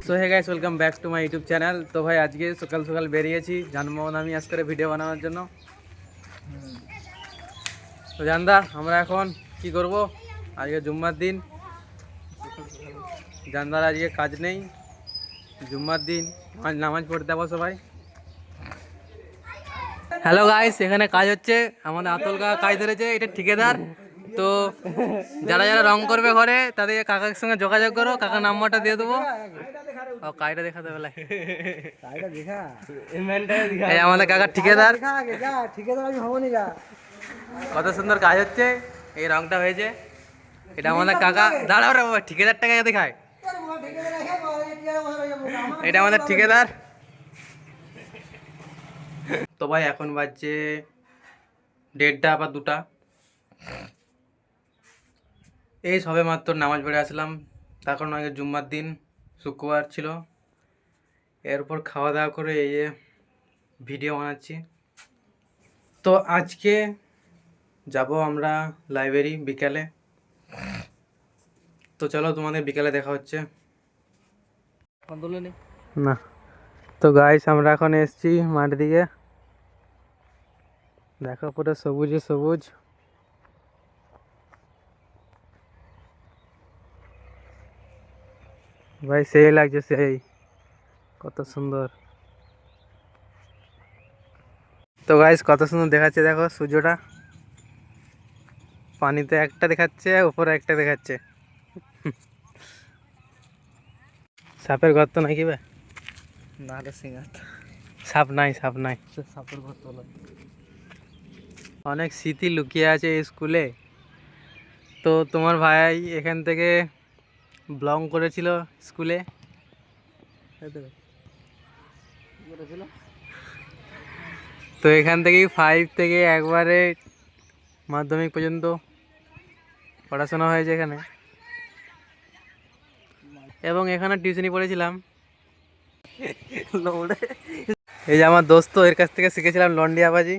So hey guys, welcome back to my YouTube channel. তো ভাই আজকে সকাল সকাল বেরিয়েছি জানমোহন আমি আজ করে ভিডিও বানানোর জন্য। তো জানদা আমরা এখন কি করব, আজকে জুম্মার দিন, জানদার আজকে কাজ নেই, জুম্মার দিন নামাজ পড়তে যাবো সবাই। হ্যালো গাইস, এখানে কাজ হচ্ছে, আমাদের আতল কাকা কাজ ধরেছে, এটা ঠিকাদার। তো যারা যারা রং করবে ঘরে তাদের কাকার সঙ্গে যোগাযোগ করো, কাকার নাম্বারটা দিয়ে দেবো। কাজটা দেখাতে বেলায় এই আমাদের কাকার ঠিকাদার, কত সুন্দর কাজ হচ্ছে, এই রংটা হয়েছে, এটা আমাদের কাকা। দাঁড়াও রে বাবা, ঠিকাদারটাকে দেখায়, এটা আমাদের ঠিকাদার। তো ভাই এখন বাজছে 1:30 বা 2টা, এই সবে মাত্র নামাজ পড়ে আসলাম, তার কারণ আগে জুম্মার দিন, শুক্রবার ছিল। এরপর খাওয়া দাওয়া করে এই যে ভিডিও বানাচ্ছি। তো আজকে যাব আমরা লাইব্রেরি বিকালে। তো চলো তোমাদের বিকালে দেখা হচ্ছে না। তো গাইস আমরা এখন এসেছি মাঠ দিকে, দেখো পুরো সবুজে সবুজ। ভাই সেই লাগছে, সেই কত সুন্দর। তো গাইস কত সুন্দর দেখাচ্ছে, দেখো সূর্যটা পানিতে একটা দেখাচ্ছে, উপরে একটা দেখাচ্ছে। সাপের গর্ত নাকি ভাই? না রে সিঙ্গাত, সাপ নাই, সাপ নাই, সাপের গর্ত নয়। অনেক স্মৃতি লুকিয়ে আছে এই স্কুলে। তো তোমার ভাই এখান থেকে ব্লং করেছিল স্কুলে, তো এখান থেকেই 5 থেকে একবারে মাধ্যমিক পর্যন্ত পড়াশোনা হয়েছে এখানে, এবং এখানে টিউশনি পড়েছিলাম। এই যে আমার দোস্ত, এর কাছ থেকে শিখেছিলাম লন্ডিয়াবাজি।